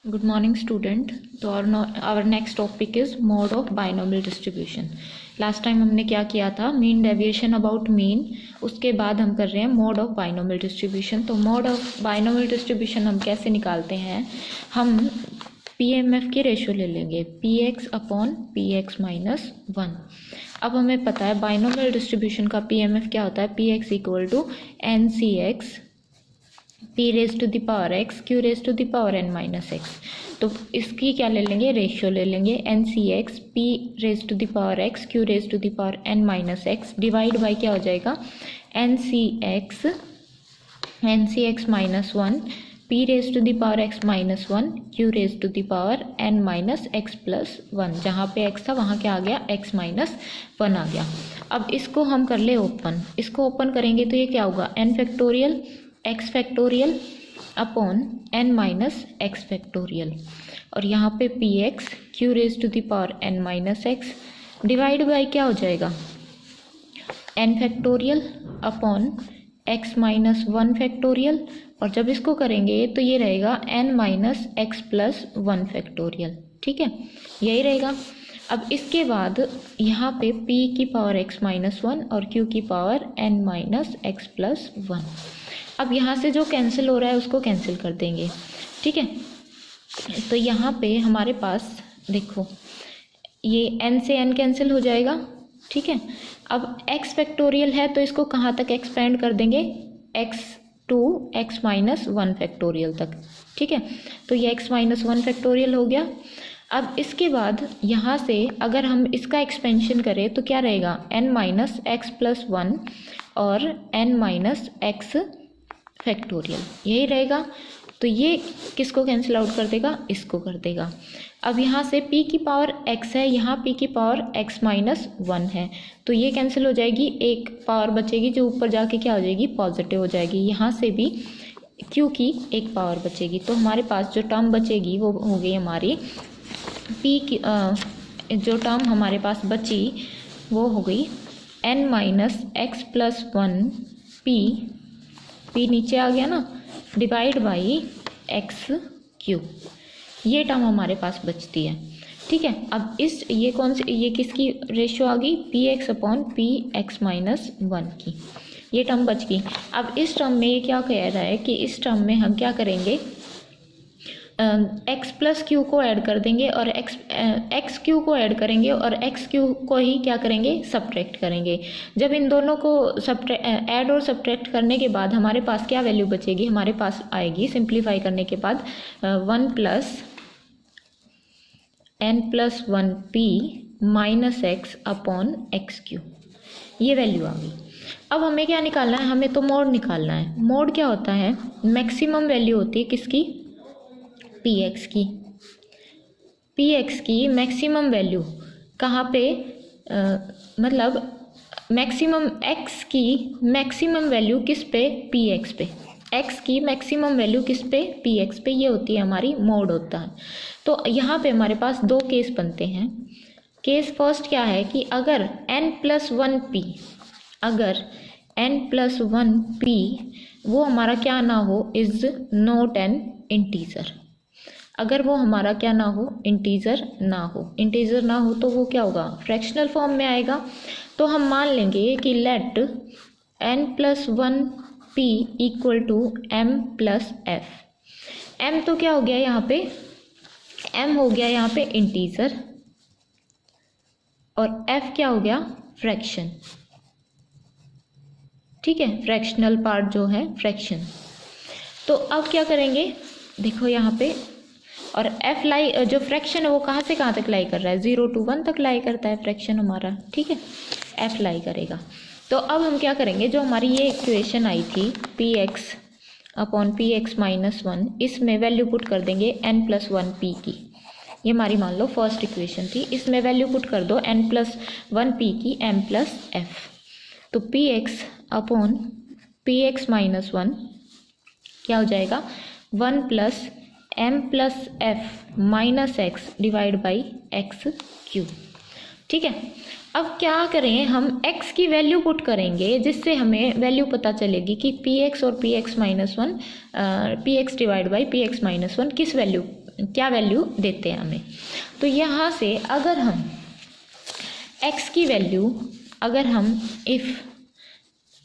Good morning, student. तो our next topic is mode of binomial distribution. Last time हमने क्या किया था, मीन डेविएशन अबाउट मीन. उसके बाद हम कर रहे हैं मोड ऑफ बाइनोमियल डिस्ट्रीब्यूशन. तो मोड ऑफ बाइनोमियल डिस्ट्रीब्यूशन हम कैसे निकालते हैं, हम PMF की रेशियो ले लेंगे, PX अपॉन PX माइनस 1. अब हमें पता है बाइनोमियल डिस्ट्रीब्यूशन का PMF क्या होता है, PX equal to NCX P raise to the power x Q raise to the power n minus x. तो इसकी क्या ले लेंगे, रेशियो ले लेंगे, NCX P raise to the power x Q raise to the power n minus x divide by क्या हो जाएगा, NCX minus 1 P raise to the power x minus 1 Q raise to the power n minus x plus 1. जहाँ पे x था वहाँ क्या आ गया, x minus 1 आ गया. अब इसको हम कर ले ओपन. इसको ओपन करेंगे तो ये क्या होगा, n factorial x factorial upon n minus x factorial, और यहाँ पे px q raise to the power n minus x divide by क्या हो जाएगा, n factorial upon x minus 1 factorial, और जब इसको करेंगे तो ये रहेगा n minus x plus 1 factorial. ठीक है, यही रहेगा. अब इसके बाद यहाँ पे p की पावर x माइनस 1 और q की power n minus x plus 1. अब यहाँ से जो कैंसिल हो रहा है उसको कैंसिल कर देंगे. ठीक है, तो यहाँ पे हमारे पास देखो ये n से n कैंसिल हो जाएगा. ठीक है, अब x फैक्टोरियल है तो इसको कहाँ तक एक्सपेंड कर देंगे, x to x minus 1 factorial तक. ठीक है, तो ये x माइनस 1 फैक्टोरियल हो गया. अब इसके बाद यहाँ से अगर हम इसका एक्सपेंशन करें तो क्या रहेगा, n माइनस x प्लस 1 और n माइनस x फैक्टोरियल, यही रहेगा. तो ये किसको कैंसिल आउट कर देगा, इसको कर देगा. अब यहाँ से p की पावर x है, यहाँ p की पावर x माइनस 1 है, तो ये कैंसिल हो जाएगी. एक पावर बचेगी जो ऊपर जाके क्या हो जाएगी, पॉजिटिव हो जाएगी. यहाँ से भी q की एक पावर बचेगी, तो हमारे पास जो टर्म बचेगी वो हो गई हमारी p की जो टर्म हमारे पास बची वो हो गई n minus x plus 1 p नीचे आ गया ना, डिवाइड बाई एक्स क्यू. ये टर्म हमारे पास बचती है. ठीक है, अब ये कौन सी, ये किसकी रेशियो आ गई, PX अपॉन PX माइनस 1 की. ये टर्म बच गई. अब इस टर्म में ये क्या कह रहा है कि इस टर्म में हम क्या करेंगे, x प्लस क्यू को ऐड कर देंगे और x क्यू को ऐड करेंगे और x क्यू को ही क्या करेंगे, सब्ट्रैक्ट करेंगे. जब इन दोनों को ऐड और सब्ट्रैक्ट करने के बाद हमारे पास क्या वैल्यू बचेगी, हमारे पास आएगी सिंप्लीफाई करने के बाद 1 plus n plus 1 p minus x upon x Q. ये वैल्यू आ गई. अब हमें क्या निकालना है, हमें तो मोड निकालना है. मोड क्या होता है, मैक्सिमम वैल्यू होती है किसकी, px की मैक्सिमम वैल्यू कहाँ पे, मतलब मैक्सिमम x की मैक्सिमम वैल्यू किस पे, px पे. x की मैक्सिमम वैल्यू किस पे, px पे. ये होती है हमारी मोड होता है. तो यहाँ पे हमारे पास दो केस बनते हैं. केस फर्स्ट क्या है कि अगर n प्लस 1p, अगर n प्लस 1p वो हमारा क्या ना हो, इज नॉट एन इंटीजर. अगर वो हमारा क्या ना हो, इंटीजर ना हो. इंटीजर ना हो तो वो क्या होगा, फ्रैक्शनल फॉर्म में आएगा. तो हम मान लेंगे कि let n plus 1p equal to m plus f. m तो क्या हो गया यहाँ पे, m हो गया यहाँ पे इंटीजर, और f क्या हो गया, फ्रैक्शन. ठीक है, फ्रैक्शनल पार्ट जो है फ्रैक्शन. तो अब क्या करेंगे, देखो यहाँ पे, और f लाई जो फ्रैक्शन है वो कहाँ से कहाँ तक लाई कर रहा है, 0 to 1 तक लाई करता है फ्रैक्शन हमारा. ठीक है, f लाई करेगा. तो अब हम क्या करेंगे, जो हमारी ये इक्वेशन आई थी px अपॉन px माइनस 1, इसमें वैल्यू पुट कर देंगे n प्लस 1p की. ये हमारी मान लो फर्स्ट इक्वेशन थी, इसमें वैल्यू पुट कर दो n प्लस 1p की m प्लस f. तो px अपॉन px माइनस 1 क्या हो जाएगा, 1 plus m plus f minus x divide by x Q. ठीक है, अब क्या करें, हम x की वैल्यू पुट करेंगे जिससे हमें वैल्यू पता चलेगी कि px और px minus 1 px divide by px minus 1 किस वैल्यू क्या वैल्यू देते हैं हमें। तो यहाँ से अगर हम x की वैल्यू, अगर हम इफ़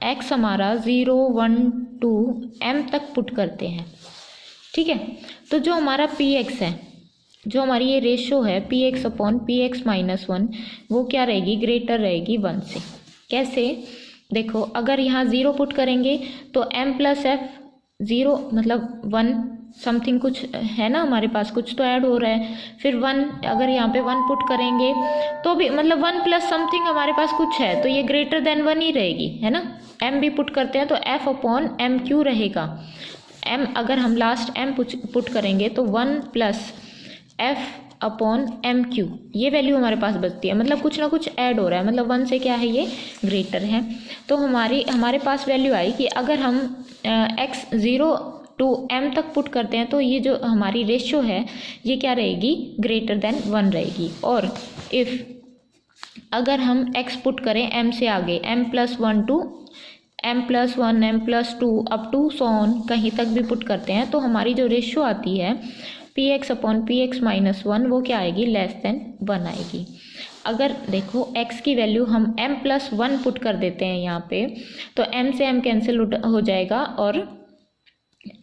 x हमारा 0 1 2 m तक पुट करते हैं, ठीक है, तो जो हमारा px है, जो हमारी ये रेशो है px अपॉन px माइनस 1, वो क्या रहेगी, ग्रेटर रहेगी 1 से। कैसे, देखो अगर यहाँ 0 पुट करेंगे तो m प्लस एफ 0 मतलब 1 समथिंग कुछ है ना हमारे पास, कुछ तो ऐड हो रहा है। फिर 1 अगर यहाँ पे 1 पुट करेंगे तो भी मतलब 1 प्लस समथिंग हमारे पास कुछ है, तो ये ग्रेटर देन 1 ही रहेगी, है ना। m भी पुट करते हैं तो f अपॉन एम क्यू रहेगा। m अगर हम लास्ट m पुट करेंगे तो 1 plus f upon M Q, ये वैल्यू हमारे पास बचती है, मतलब कुछ ना कुछ ऐड हो रहा है, मतलब 1 से क्या है, ये ग्रेटर है। तो हमारे पास वैल्यू आई कि अगर हम x 0 टू m तक पुट करते हैं तो ये जो हमारी रेशियो है ये क्या रहेगी, ग्रेटर देन 1 रहेगी। और इफ़ अगर हम x पुट करें m से आगे, m plus 1 to m plus 1 m plus 2 up to so on, कहीं तक भी पुट करते हैं तो हमारी जो रेशियो आती है px अपॉन px माइनस 1, वो क्या आएगी, लेस देन 1 आएगी। अगर देखो x की वैल्यू हम m प्लस 1 पुट कर देते हैं यहाँ पे, तो m से m कैंसिल हो जाएगा और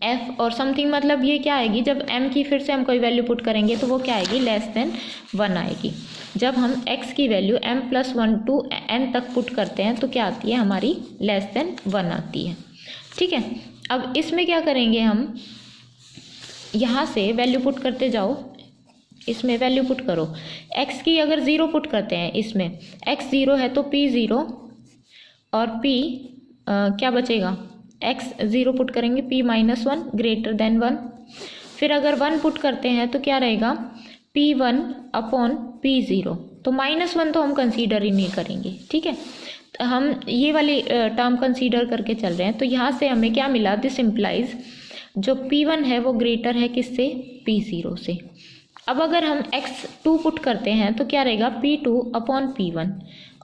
f और समथिंग, मतलब ये क्या आएगी, जब m की फिर से हम कोई वैल्यू पुट करेंगे तो वो क्या आएगी, लेस देन 1 आएगी। जब हम x की value m plus 1 to n तक पुट करते हैं तो क्या आती है हमारी, लेस देन 1 आती है, ठीक है। अब इसमें क्या करेंगे हम, यहाँ से वैल्यू पुट करते जाओ, इसमें वैल्यू पुट करो। x की अगर 0 पुट करते हैं, इसमें x 0 है तो p 0 और p क्या बचेगा, x 0 पुट करेंगे p माइनस 1 ग्रेटर देन 1। फिर अगर 1 पुट करते हैं तो क्या रहेगा, p1 अपॉन p0, तो माइनस 1 तो हम कंसीडर ही नहीं करेंगे, ठीक है। तो हम ये वाली टर्म कंसीडर करके चल रहे हैं। तो यहाँ से हमें क्या मिला, दिस इम्प्लाइज जो p1 है वो ग्रेटर है किससे, p0 से। अब अगर हम x2 पुट करते हैं तो क्या रहेगा, p2 अपॉन p1,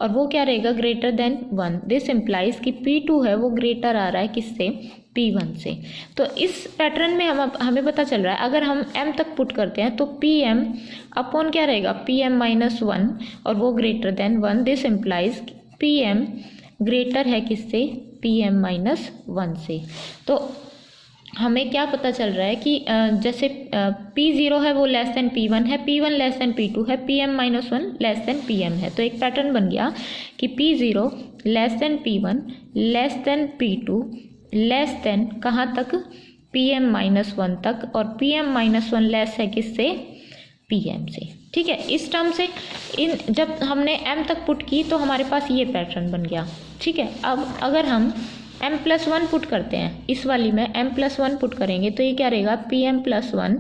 और वो क्या रहेगा, ग्रेटर देन 1। दिस इम्प्लाइज कि p2 है वो ग्रेटर आ रहा है किससे, p1 से। तो इस पैटर्न में हमें पता चल रहा है, अगर हम m तक पुट करते हैं तो pm अपॉन क्या रहेगा, pm माइनस 1, और वो greater than 1। This implies pm greater है किससे, pm माइनस 1 से। तो हमें क्या पता चल रहा है कि जैसे p0 है वो लेस देन p1 है, p1 लेस देन p2 है, pm minus 1 less than pm है। तो एक पैटर्न बन गया कि p0 less than p1 less then p2 less than कहाँ तक, pm माइनस 1 तक, और pm माइनस 1 लेस है किससे, pm से, ठीक है। इस टर्म से जब हमने m तक पुट की तो हमारे पास ये पैटर्न बन गया, ठीक है। अब अगर हम m प्लस 1 पुट करते हैं, इस वाली में m प्लस 1 पुट करेंगे तो ये क्या रहेगा, pm प्लस 1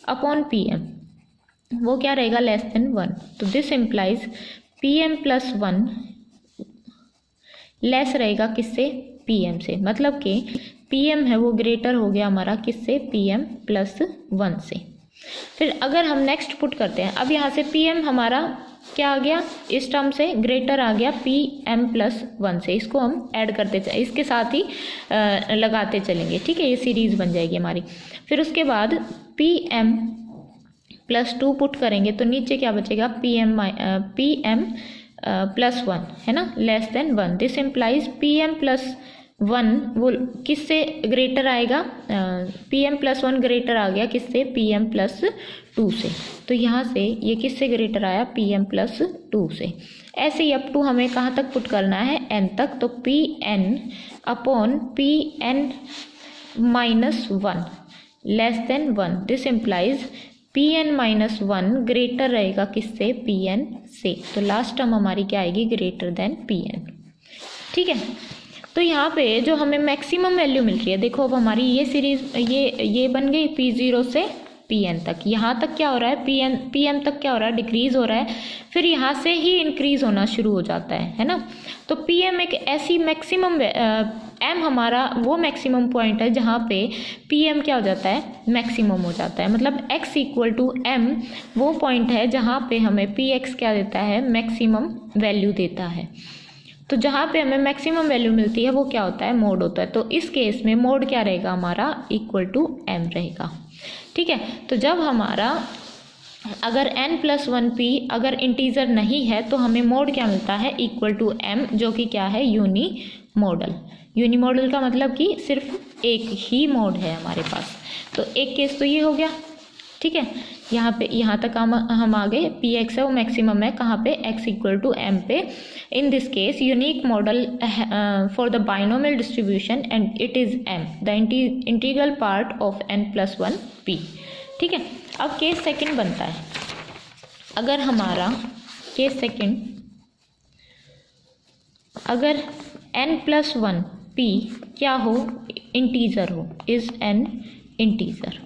अपॉन pm, वो क्या रहेगा, लेस देन 1। तो this implies pm plus 1 less रहेगा किससे, pm से, मतलब कि pm है वो ग्रेटर हो गया हमारा किससे, pm प्लस 1 से। फिर अगर हम नेक्स्ट पुट करते हैं, अब यहाँ से pm हमारा क्या आ गया, इस टर्म से ग्रेटर आ गया pm प्लस 1 से। इसको हम ऐड करते इसके साथ ही लगाते चलेंगे, ठीक है, ये सीरीज बन जाएगी हमारी। फिर उसके बाद pm प्लस 2 पुट करेंगे तो नीचे क्या बचेगा, pm प्लस 1, है ना, less than 1। This implies pm plus 1 वो किससे ग्रेटर आएगा, pm प्लस 1 ग्रेटर आ गया किससे, pm प्लस 2 से। तो यहाँ से ये किससे ग्रेटर आया, pm प्लस 2 से। ऐसे ही अप टू हमें कहाँ तक पुट करना है, n तक। तो pn upon pn minus 1 less than 1। This implies pn minus 1 greater रहेगा किससे, pn से। तो लास्ट टर्म हमारी क्या आएगी, ग्रेटर देन pn, ठीक है। तो यहाँ पे जो हमें मैक्सिमम वैल्यू मिल रही है, देखो अब हमारी ये सीरीज ये बन गई p0 से pn तक। यहाँ तक क्या हो रहा है, pm तक क्या हो रहा है, डिक्रीज हो रहा है, फिर यहाँ से ही इंक्रीज होना शुरू हो जाता है ना। तो pm एक ऐसी मैक्सिमम m हमारा वो मैक्सिमम पॉइंट है जहाँ पे pm क्या हो जाता है, मैक्सिमम हो जाता है। मतलब x इक्वल टू m वो पॉइंट है जहाँ पे हमें px क्या देता है, मैक्सिमम वैल्यू देता है। तो जहाँ पे हमें मैक्सिमम वैल्यू मिलती है वो क्या होता है, मोड होता है। तो इस केस में मोड क्या रहेगा हमारा, इक्वल टू m रहेगा। ठीक है, तो जब हमारा अगर n+1p अगर इंटीजर नहीं है तो हमें मोड क्या मिलता है, इक्वल टू m, जो कि क्या है, यूनिमोडल। यूनिमोडल का मतलब कि सिर्फ एक ही मोड है हमारे पास। तो एक केस तो ये हो गया। ठीक है, यहाँ तक हम आ गए। पी एक्स है वो मैक्सिमम है कहाँ पे, x इक्वल टू m पे। In this case unique model for the binomial distribution and it is m, the integral part of n+1p। ठीक है, अब केस सेकंड बनता है। अगर हमारा केस सेकंड, अगर n+1p क्या हो, इंटीजर हो, इज एन इंटीजर।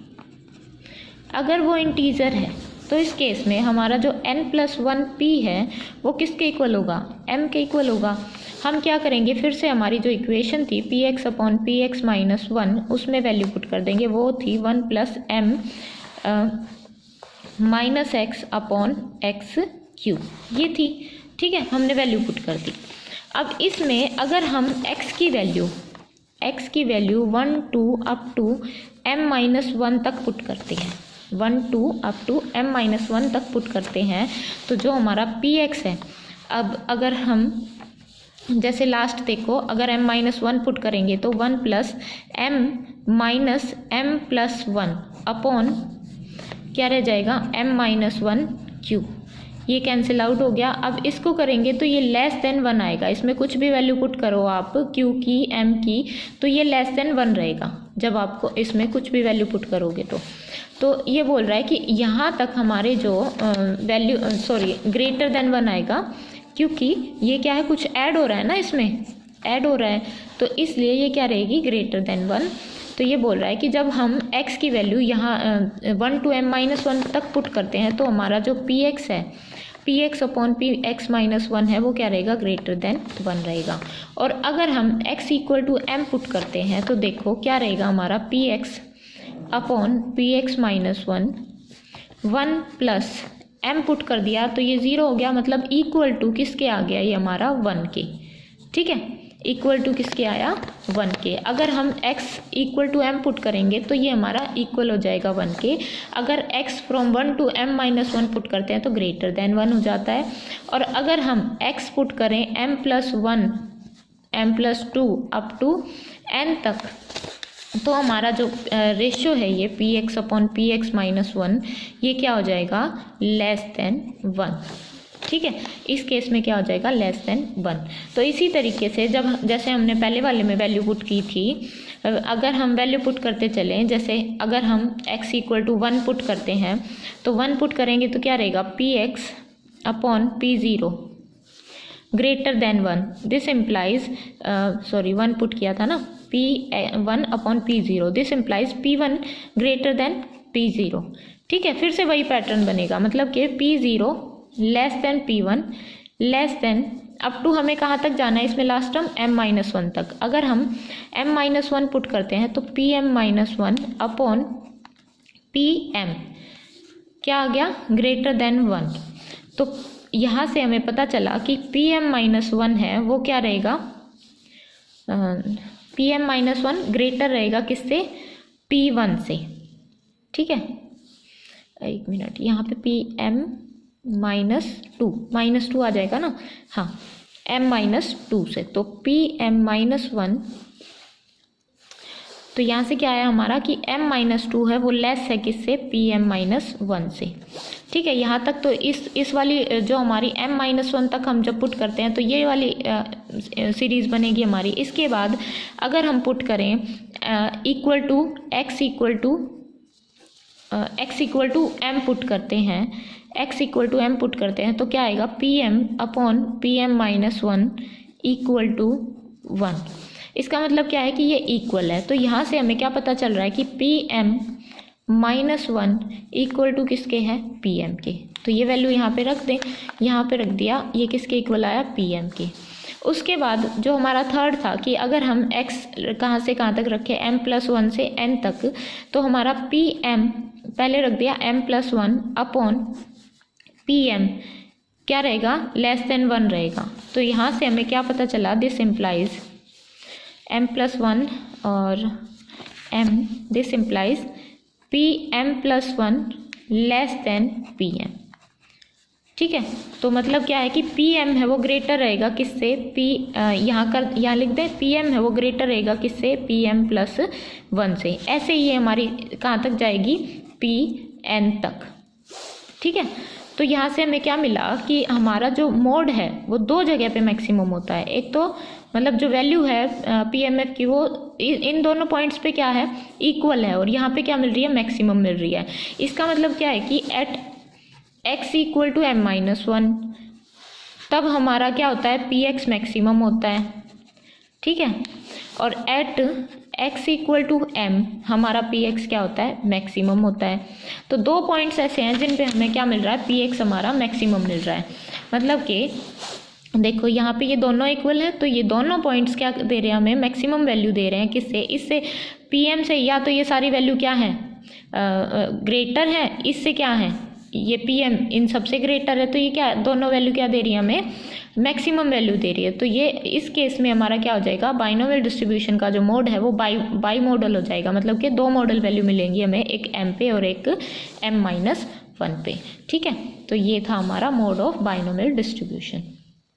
अगर वो इंटीजर है तो इस केस में हमारा जो n+1p है वो किसके इक्वल होगा, m के इक्वल होगा। हम क्या करेंगे, फिर से हमारी जो इक्वेशन थी px/px-1 उसमें वैल्यू पुट कर देंगे। वो थी 1 + m -x/x³ ये थी। ठीक है, हमने वैल्यू पुट कर दी। अब इसमें अगर हम x की वैल्यू 1 2 अप टू m-1 तक पुट करते हैं, 1 2 अप टू m-1 तक पुट करते हैं, तो जो हमारा px है, अब अगर हम जैसे लास्ट देखो, अगर m-1 पुट करेंगे तो 1 + m-m+1 अपॉन क्या रह जाएगा, m-1³ ये कैंसिल आउट हो गया। अब इसको करेंगे तो ये लेस देन 1 आएगा। इसमें कुछ भी वैल्यू पुट करो आप, q की, m की, तो ये लेस देन 1 रहेगा जब आपको इसमें कुछ भी वैल्यू पुट करोगे तो ये बोल रहा है कि यहाँ तक हमारे जो वैल्यू ग्रेटर देन 1 आएगा, क्योंकि ये क्या है, कुछ ऐड हो रहा है ना, इसमें ऐड हो रहा है, तो इसलिए ये क्या रहेगी, ग्रेटर देन 1। तो ये बोल रहा है कि जब हम x की वैल्यू यहाँ 1 to m-1 तक पुट करते हैं तो हमारा जो px है, px/px-1 है, वो क्या रहेगा, ग्रेटर देन 1 रहेगा। और अगर हम x equal to m put करते हैं तो देखो क्या रहेगा हमारा, px/px-1 1 + m पुट कर दिया तो ये 0 हो गया, मतलब इक्वल टू किसके आ गया, ये हमारा 1 के। ठीक है, इक्वल टू किसके आया, 1 के। अगर हम x equal to m put करेंगे तो ये हमारा इक्वल हो जाएगा 1 के। अगर x from 1 to m-1 put करते हैं तो ग्रेटर देन 1 हो जाता है। और अगर हम x पुट करें m+1 m+2 up to n तक, तो हमारा जो रेशियो है ये px/px-1 ये क्या हो जाएगा, लेस देन 1। ठीक है, इस केस में क्या हो जाएगा, लेस देन 1। तो इसी तरीके से जैसे हमने पहले वाले में वैल्यू पुट की थी, अगर हम वैल्यू पुट करते चलें, जैसे अगर हम x इक्वल टू 1 पुट करते हैं तो 1 पुट करेंगे तो क्या रहेगा, px/p0 greater than 1। This implies 1 put किया था ना, p1/p0, this implies p1 greater than p0। ठीक है, फिर से वही पैटर्न बनेगा, मतलब कि p0 less than p1 less than up to हमें कहाँ तक जाना है, इसमें लास्ट टर्म m-1 तक। अगर हम m-1 पुट करते हैं तो pm-1 अपॉन pm क्या आ गया, ग्रेटर देन 1। तो यहाँ से हमें पता चला कि pm-1 है वो क्या रहेगा, pm-1 ग्रेटर रहेगा किससे, p1 से। ठीक है, एक मिनट, यहाँ पे -2 आ जाएगा ना, हाँ, m-2 से। तो pm-1, तो यहाँ से क्या आया हमारा कि m-2 है वो लेस है किससे, pm-1 से। ठीक है, यहाँ तक तो इस वाली जो हमारी m-1 तक हम जब पुट करते हैं तो ये वाली सीरीज़ बनेगी हमारी। इसके बाद अगर हम पुट करें equal to x equal to m put करते हैं, x equal to m put करते हैं तो क्या आएगा, pm/pm-1 इक्वल टू 1। इसका मतलब क्या है कि ये इक्वल है। तो यहाँ से हमें क्या पता चल रहा है कि pm-1 इक्वल टू किसके है, pm के। तो ये वैल्यू यहाँ पे रख दें, यहाँ पे रख दिया, ये किसके इक्वल आया, pm के। उसके बाद जो हमारा थर्ड था कि अगर हम x कहाँ से कहाँ तक रखें, m+1 से n तक, तो हमारा pm पहले रख दिया m+1 अपॉन pm क्या रहेगा, लेस देन 1 रहेगा। तो यहाँ से हमें क्या पता चला, दिस इम्प्लाइज m+1 और m, this implies PM+1 less than PM। ठीक है, तो मतलब क्या है कि PM है वो ग्रेटर रहेगा किससे, यहाँ लिख दें PM है वो ग्रेटर रहेगा किससे, PM+1 से। ऐसे ही हमारी कहाँ तक जाएगी, Pn तक। ठीक है, तो यहाँ से हमें क्या मिला कि हमारा जो मोड है वो दो जगह पे मैक्सिमम होता है। एक तो मतलब जो वैल्यू है PMF की वो इन दोनों पॉइंट्स पे क्या है, इक्वल है, और यहाँ पे क्या मिल रही है, मैक्सिमम मिल रही है। इसका मतलब क्या है कि एट x = m-1 तब हमारा क्या होता है, Px मैक्सिमम होता है। ठीक है, और एट x = m हमारा Px क्या होता है, मैक्सिमम होता है। तो दो पॉइंट्स ऐसे हैं जिन पे हमें क्या मिल रहा है, Px हमारा मैक्सिमम मिल रहा है। मतलब कि देखो यहाँ पे ये दोनों इक्वल है, तो ये दोनों पॉइंट्स क्या दे रहे हैं, हमें मैक्सिमम वैल्यू दे रहे हैं। किससे, इससे PM से, या तो ये सारी वैल्यू क्या है, ग्रेटर है, इससे क्या है, ये PM इन सबसे ग्रेटर है, तो ये क्या, दोनों वैल्यू क्या दे रही है, हमें मैक्सिमम वैल्यू दे रही है। तो ये इस केस में हमारा क्या हो जाएगा, बाइनोमियल डिस्ट्रीब्यूशन का जो मोड है वो बाई मॉडल हो जाएगा। मतलब कि दो मॉडल वैल्यू मिलेंगी हमें, एक M पे और एक M-1 पे। ठीक है, तो ये था हमारा मोड ऑफ बाइनोमियल डिस्ट्रीब्यूशन।